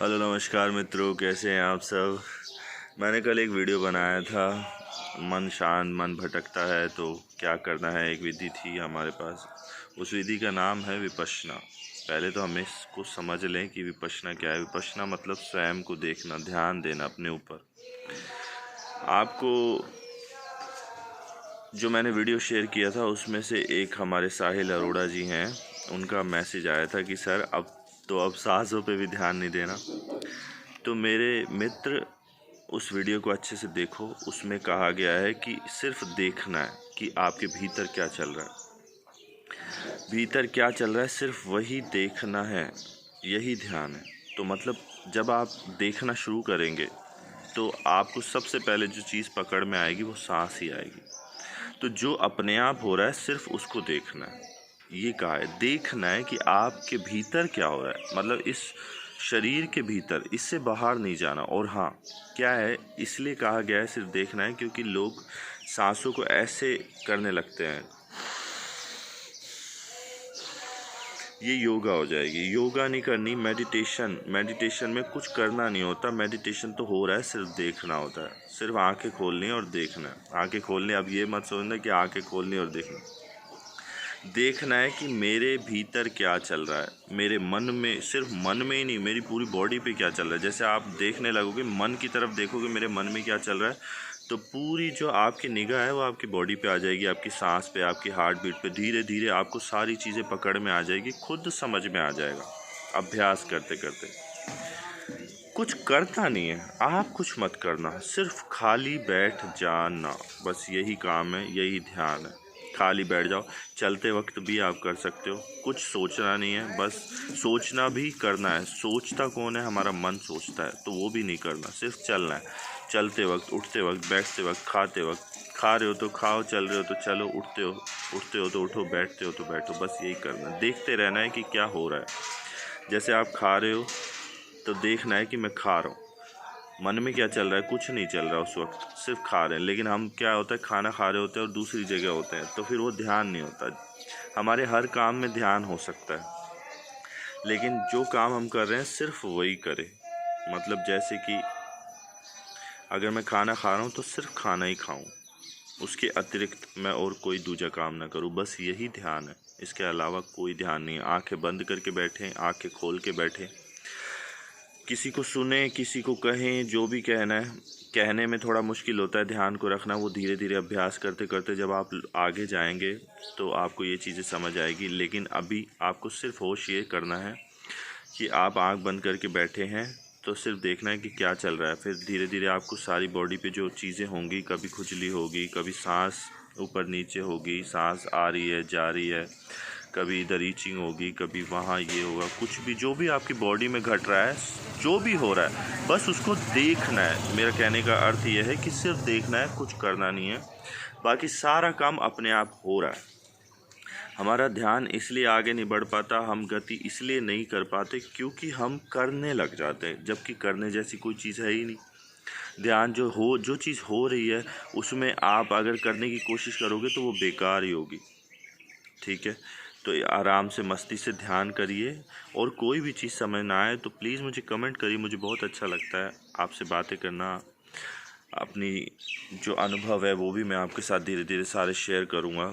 Hello नमस्कार मित्रों, कैसे हैं आप सब। मैंने कल एक वीडियो बनाया था, मन शांत मन भटकता है तो क्या करना है। एक विधि थी हमारे पास, उस विधि का नाम है विपश्यना। पहले तो हमें इसको समझ लें कि विपश्यना क्या है। विपश्यना मतलब स्वयं को देखना, ध्यान देना अपने ऊपर। आपको जो मैंने वीडियो शेयर किया था उसमें से एक हमारे साहिल अरोड़ा जी हैं, उनका मैसेज आया था कि सर अब सांसों पे भी ध्यान नहीं देना। तो मेरे मित्र, उस वीडियो को अच्छे से देखो। उसमें कहा गया है कि सिर्फ देखना है कि आपके भीतर क्या चल रहा है। भीतर क्या चल रहा है सिर्फ वही देखना है, यही ध्यान है। तो मतलब जब आप देखना शुरू करेंगे तो आपको सबसे पहले जो चीज़ पकड़ में आएगी वो सांस ही आएगी। तो जो अपने आप हो रहा है सिर्फ उसको देखना है। ये कहा है, देखना है कि आपके भीतर क्या हो रहा है, मतलब इस शरीर के भीतर, इससे बाहर नहीं जाना। और हाँ, क्या है, इसलिए कहा गया है सिर्फ देखना है क्योंकि लोग सांसों को ऐसे करने लगते हैं। ये योगा हो जाएगी। योगा नहीं करनी, मेडिटेशन में कुछ करना नहीं होता। मेडिटेशन तो हो रहा है, सिर्फ देखना होता है। सिर्फ आंखें खोलनी और देखना है। आंखें खोलनी, अब ये मत सोचना कि आंखें खोलनी और देखना है कि मेरे भीतर क्या चल रहा है, मेरे मन में, सिर्फ मन में ही नहीं, मेरी पूरी बॉडी पे क्या चल रहा है। जैसे आप देखने लगोगे, मन की तरफ देखोगे मेरे मन में क्या चल रहा है, तो पूरी जो आपकी निगाह है वो आपकी बॉडी पे आ जाएगी, आपकी सांस पे, आपकी हार्ट बीट पे। धीरे धीरे आपको सारी चीज़ें पकड़ में आ जाएगी, खुद समझ में आ जाएगा। अभ्यास करते करते कुछ करता नहीं है, आप कुछ मत करना, सिर्फ खाली बैठ जाना, बस यही काम है, यही ध्यान है। खाली बैठ जाओ। चलते वक्त भी आप कर सकते हो, कुछ सोचना नहीं है, बस सोचना भी करना है। सोचता कौन है? हमारा मन सोचता है, तो वो भी नहीं करना, सिर्फ चलना है। चलते वक्त, उठते वक्त, बैठते वक्त, खाते वक्त, खा रहे हो तो खाओ, चल रहे हो तो चलो, उठते हो तो उठो, बैठते हो तो बैठो, बस यही करना। देखते रहना है कि क्या हो रहा है। जैसे आप खा रहे हो तो देखना है कि मैं खा रहा हूँ, मन में क्या चल रहा है, कुछ नहीं चल रहा उस वक्त, सिर्फ खा रहे हैं। लेकिन हम क्या होता है, खाना खा रहे होते हैं और दूसरी जगह होते हैं, तो फिर वो ध्यान नहीं होता। हमारे हर काम में ध्यान हो सकता है, लेकिन जो काम हम कर रहे हैं सिर्फ वही करें। मतलब जैसे कि अगर मैं खाना खा रहा हूँ तो सिर्फ खाना ही खाऊं, उसके अतिरिक्त मैं और कोई दूसरा काम ना करूँ, बस यही ध्यान है। इसके अलावा कोई ध्यान नहीं है। आंखें बंद करके बैठें, आंखें खोल के बैठें, किसी को सुने, किसी को कहें, जो भी कहना है। कहने में थोड़ा मुश्किल होता है ध्यान को रखना, वो धीरे धीरे अभ्यास करते करते जब आप आगे जाएंगे तो आपको ये चीज़ें समझ आएगी। लेकिन अभी आपको सिर्फ होश ये करना है कि आप आंख बंद करके बैठे हैं, तो सिर्फ देखना है कि क्या चल रहा है। फिर धीरे धीरे आपको सारी बॉडी पे जो चीज़ें होंगी, कभी खुजली होगी, कभी सांस ऊपर नीचे होगी, सांस आ रही है जा रही है, कभी इधर रीचिंग होगी, कभी वहाँ ये होगा, कुछ भी जो भी आपकी बॉडी में घट रहा है, जो भी हो रहा है, बस उसको देखना है। मेरा कहने का अर्थ यह है कि सिर्फ देखना है, कुछ करना नहीं है, बाकी सारा काम अपने आप हो रहा है। हमारा ध्यान इसलिए आगे नहीं बढ़ पाता, हम गति इसलिए नहीं कर पाते क्योंकि हम करने लग जाते हैं, जबकि करने जैसी कोई चीज़ है ही नहीं। ध्यान जो चीज़ हो रही है उसमें आप अगर करने की कोशिश करोगे तो वो बेकार ही होगी। ठीक है, तो आराम से मस्ती से ध्यान करिए। और कोई भी चीज़ समझ ना आए तो प्लीज़ मुझे कमेंट करिए, मुझे बहुत अच्छा लगता है आपसे बातें करना। अपनी जो अनुभव है वो भी मैं आपके साथ धीरे धीरे सारे शेयर करूँगा।